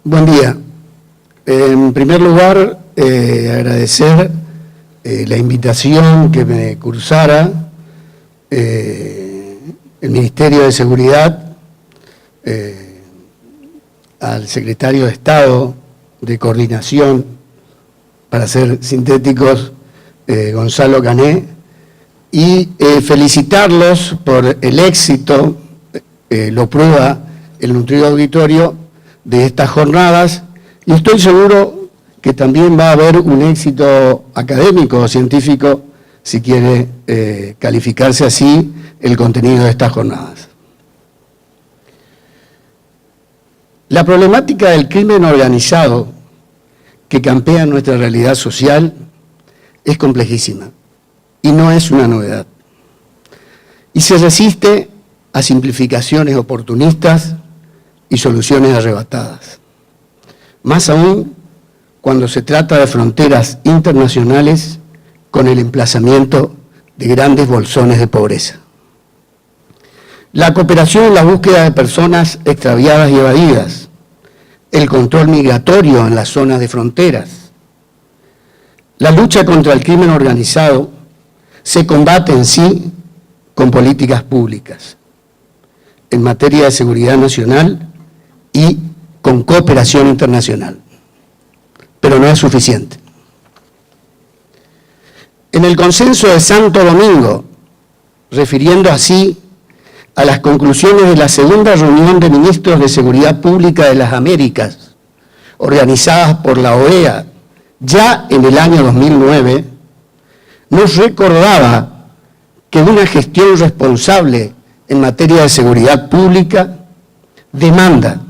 Buen día. En primer lugar, agradecer la invitación que me cursara el Ministerio de Seguridad al Secretario de Estado de Coordinación, para ser sintéticos, Gonzalo Cané, y felicitarlos por el éxito, lo prueba el nutrido auditorio de estas jornadas, y estoy seguro que también va a haber un éxito académico o científico, si quiere calificarse así, el contenido de estas jornadas. La problemática del crimen organizado que campea en nuestra realidad social es complejísima y no es una novedad. Y se resiste a simplificaciones oportunistas y soluciones arrebatadas. Más aún cuando se trata de fronteras internacionales con el emplazamiento de grandes bolsones de pobreza. La cooperación en la búsqueda de personas extraviadas y evadidas, el control migratorio en las zonas de fronteras, la lucha contra el crimen organizado se combate en sí con políticas públicas, en materia de seguridad nacional y con cooperación internacional, pero no es suficiente. En el consenso de Santo Domingo, refiriendo así a las conclusiones de la segunda reunión de ministros de Seguridad Pública de las Américas, organizadas por la OEA ya en el año 2009, nos recordaba que una gestión responsable en materia de seguridad pública demanda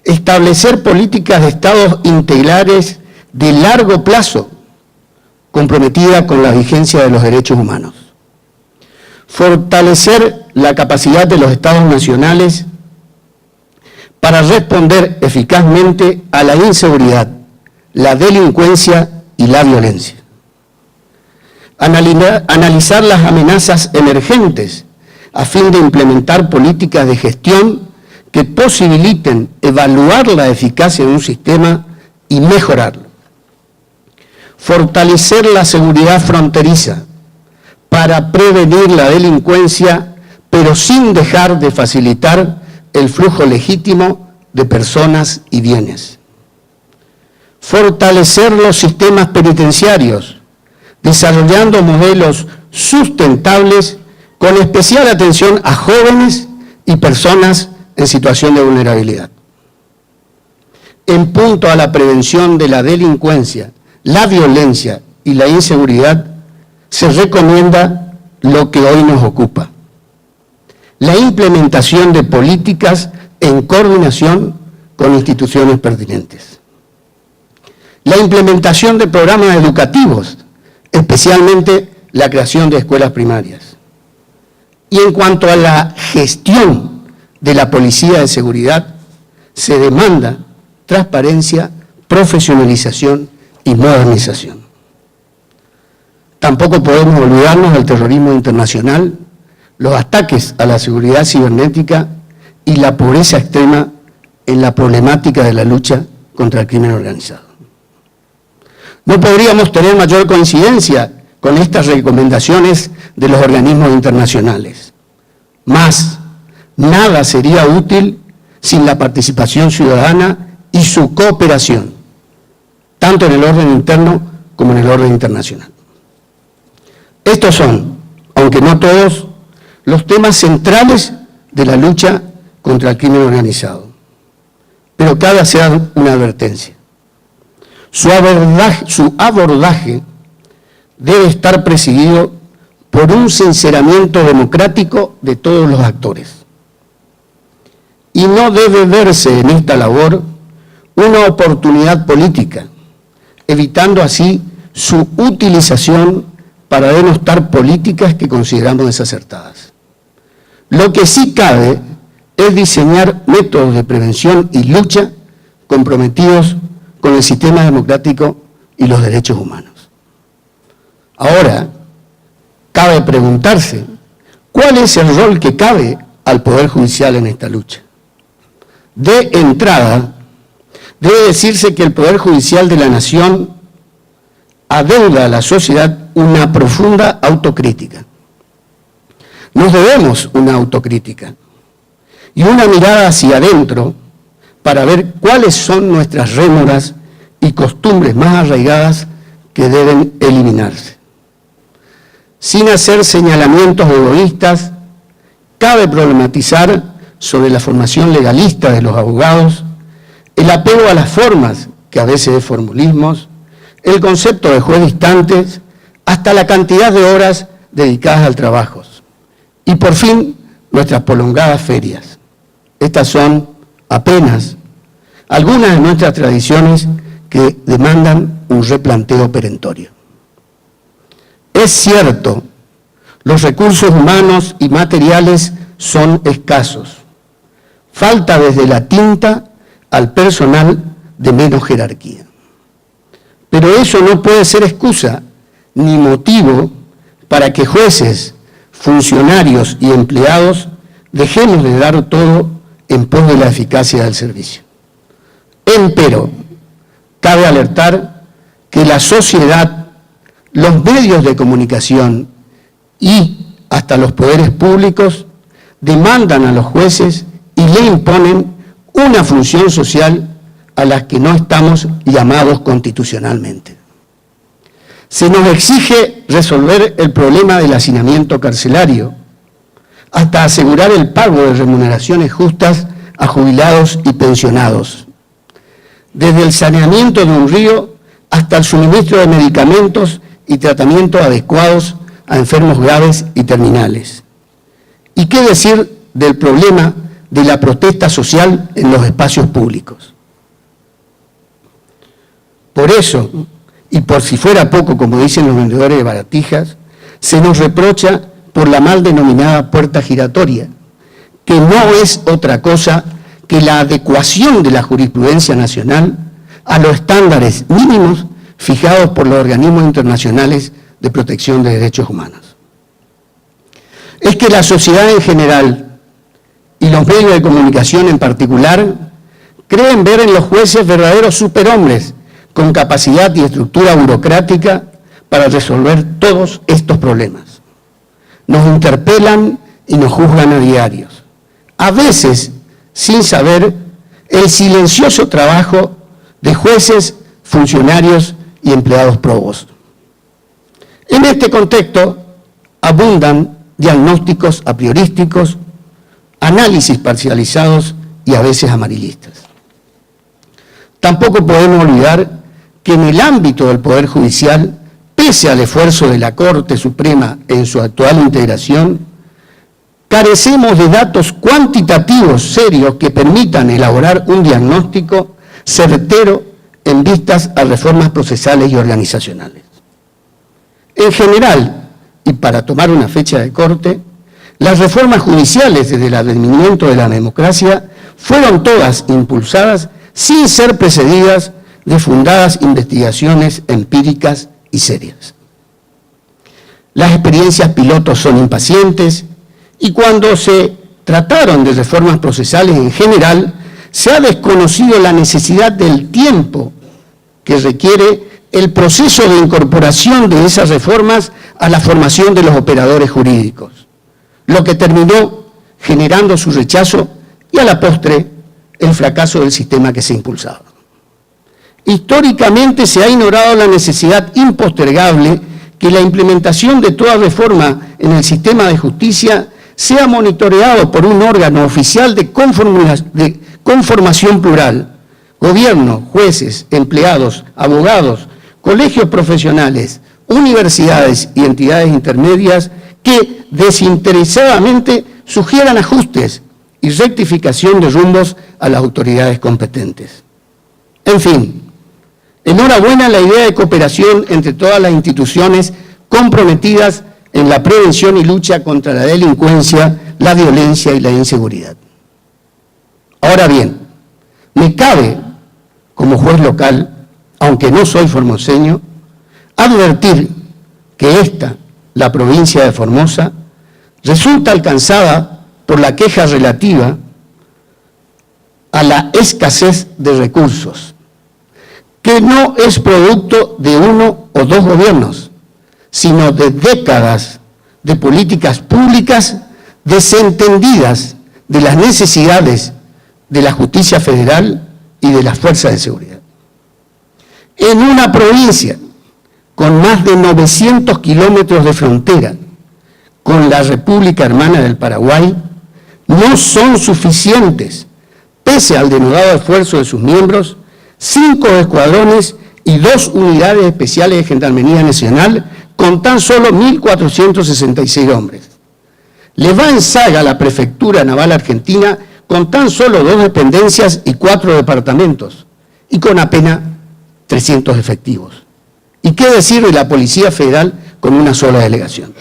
establecer políticas de Estados integrales de largo plazo, comprometidas con la vigencia de los derechos humanos. Fortalecer la capacidad de los Estados nacionales para responder eficazmente a la inseguridad, la delincuencia y la violencia. Analizar las amenazas emergentes a fin de implementar políticas de gestión que posibiliten evaluar la eficacia de un sistema y mejorarlo. Fortalecer la seguridad fronteriza para prevenir la delincuencia, pero sin dejar de facilitar el flujo legítimo de personas y bienes. Fortalecer los sistemas penitenciarios, desarrollando modelos sustentables con especial atención a jóvenes y personas en situación de vulnerabilidad. En punto a la prevención de la delincuencia, la violencia y la inseguridad, se recomienda lo que hoy nos ocupa: la implementación de políticas en coordinación con instituciones pertinentes. La implementación de programas educativos, especialmente la creación de escuelas primarias. Y en cuanto a la gestión de la Policía de Seguridad, se demanda transparencia, profesionalización y modernización. Tampoco podemos olvidarnos del terrorismo internacional, los ataques a la seguridad cibernética y la pobreza extrema en la problemática de la lucha contra el crimen organizado. No podríamos tener mayor coincidencia con estas recomendaciones de los organismos internacionales. Más, nada sería útil sin la participación ciudadana y su cooperación, tanto en el orden interno como en el orden internacional. Estos son, aunque no todos, los temas centrales de la lucha contra el crimen organizado. Pero cabe hacer una advertencia. Su abordaje debe estar presidido por un sinceramiento democrático de todos los actores. Y no debe verse en esta labor una oportunidad política, evitando así su utilización para denostar políticas que consideramos desacertadas. Lo que sí cabe es diseñar métodos de prevención y lucha comprometidos con el sistema democrático y los derechos humanos. Ahora, cabe preguntarse, ¿cuál es el rol que cabe al Poder Judicial en esta lucha? De entrada, debe decirse que el Poder Judicial de la Nación adeuda a la sociedad una profunda autocrítica. Nos debemos una autocrítica y una mirada hacia adentro para ver cuáles son nuestras rémoras y costumbres más arraigadas que deben eliminarse. Sin hacer señalamientos egoístas, cabe problematizar sobre la formación legalista de los abogados, el apego a las formas, que a veces es formulismos, el concepto de juez distante, hasta la cantidad de horas dedicadas al trabajo. Y por fin, nuestras prolongadas ferias. Estas son apenas algunas de nuestras tradiciones que demandan un replanteo perentorio. Es cierto, los recursos humanos y materiales son escasos. Falta desde la tinta al personal de menos jerarquía. Pero eso no puede ser excusa ni motivo para que jueces, funcionarios y empleados dejemos de dar todo en pos de la eficacia del servicio. Empero, cabe alertar que la sociedad, los medios de comunicación y hasta los poderes públicos demandan a los jueces y le imponen una función social a la que no estamos llamados constitucionalmente. Se nos exige resolver el problema del hacinamiento carcelario, hasta asegurar el pago de remuneraciones justas a jubilados y pensionados. Desde el saneamiento de un río hasta el suministro de medicamentos y tratamientos adecuados a enfermos graves y terminales. ¿Y qué decir del problema de la protesta social en los espacios públicos? Por eso, y por si fuera poco, como dicen los vendedores de baratijas, se nos reprocha por la mal denominada puerta giratoria, que no es otra cosa que la adecuación de la jurisprudencia nacional a los estándares mínimos fijados por los organismos internacionales de protección de derechos humanos. Es que la sociedad en general y los medios de comunicación en particular creen ver en los jueces verdaderos superhombres con capacidad y estructura burocrática para resolver todos estos problemas. Nos interpelan y nos juzgan a diarios, a veces sin saber el silencioso trabajo de jueces, funcionarios y empleados probos. En este contexto abundan diagnósticos a priorísticos, análisis parcializados y a veces amarillistas. Tampoco podemos olvidar que en el ámbito del Poder Judicial, pese al esfuerzo de la Corte Suprema en su actual integración, carecemos de datos cuantitativos serios que permitan elaborar un diagnóstico certero en vistas a reformas procesales y organizacionales. En general, y para tomar una fecha de corte, las reformas judiciales desde el advenimiento de la democracia fueron todas impulsadas sin ser precedidas de fundadas investigaciones empíricas y serias. Las experiencias pilotos son impacientes y cuando se trataron de reformas procesales en general, se ha desconocido la necesidad del tiempo que requiere el proceso de incorporación de esas reformas a la formación de los operadores jurídicos, lo que terminó generando su rechazo y a la postre el fracaso del sistema que se impulsaba. Históricamente se ha ignorado la necesidad impostergable que la implementación de toda reforma en el sistema de justicia sea monitoreado por un órgano oficial de conformación plural, gobierno, jueces, empleados, abogados, colegios profesionales, universidades y entidades intermedias que desinteresadamente sugieran ajustes y rectificación de rumbos a las autoridades competentes. En fin, enhorabuena la idea de cooperación entre todas las instituciones comprometidas en la prevención y lucha contra la delincuencia, la violencia y la inseguridad. Ahora bien, me cabe, como juez local, aunque no soy formoseño, advertir que la provincia de Formosa, resulta alcanzada por la queja relativa a la escasez de recursos, que no es producto de uno o dos gobiernos, sino de décadas de políticas públicas desentendidas de las necesidades de la justicia federal y de las fuerzas de seguridad. En una provincia con más de 900 kilómetros de frontera con la República Hermana del Paraguay, no son suficientes, pese al denodado esfuerzo de sus miembros, 5 escuadrones y 2 unidades especiales de Gendarmería Nacional con tan solo 1.466 hombres. Le va en saga la Prefectura Naval Argentina con tan solo 2 dependencias y 4 departamentos, y con apenas 300 efectivos. ¿Y qué decir de la Policía Federal con una sola delegación?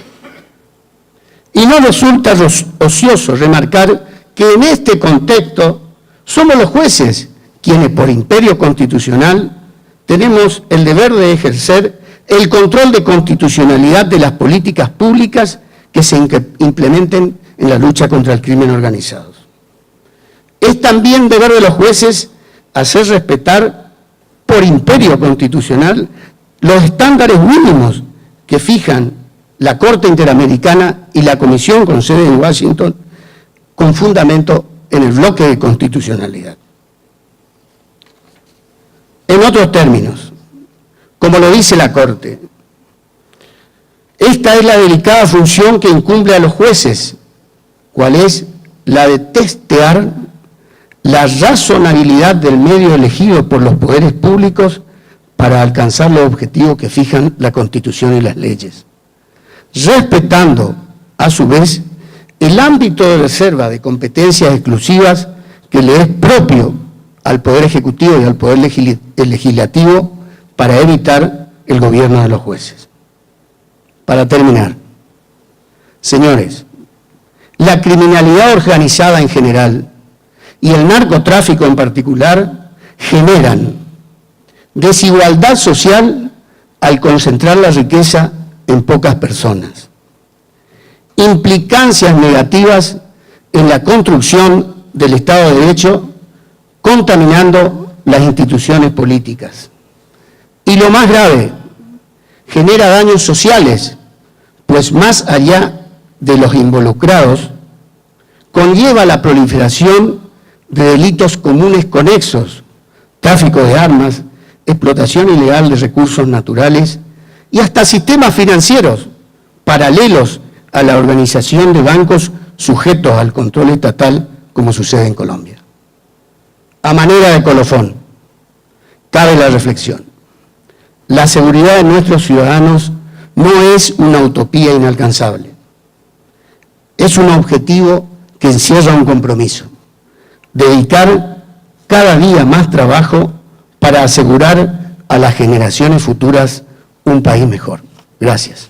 Y no resulta ocioso remarcar que en este contexto somos los jueces quienes por imperio constitucional tenemos el deber de ejercer el control de constitucionalidad de las políticas públicas que se implementen en la lucha contra el crimen organizado. Es también deber de los jueces hacer respetar por imperio constitucional los estándares mínimos que fijan la Corte Interamericana y la Comisión con sede en Washington, con fundamento en el bloque de constitucionalidad. En otros términos, como lo dice la Corte, esta es la delicada función que incumbe a los jueces, cual es la de testear la razonabilidad del medio elegido por los poderes públicos para alcanzar los objetivos que fijan la Constitución y las leyes, respetando, a su vez, el ámbito de reserva de competencias exclusivas que le es propio al Poder Ejecutivo y al Poder Legislativo para evitar el gobierno de los jueces. Para terminar, señores, la criminalidad organizada en general y el narcotráfico en particular generan desigualdad social al concentrar la riqueza en pocas personas, implicancias negativas en la construcción del Estado de Derecho, contaminando las instituciones políticas. Y lo más grave, genera daños sociales, pues más allá de los involucrados, conlleva la proliferación de delitos comunes conexos, tráfico de armas, explotación ilegal de recursos naturales y hasta sistemas financieros paralelos a la organización de bancos sujetos al control estatal, como sucede en Colombia. A manera de colofón, cabe la reflexión. La seguridad de nuestros ciudadanos no es una utopía inalcanzable. Es un objetivo que encierra un compromiso: dedicar cada día más trabajo para asegurar a las generaciones futuras un país mejor. Gracias.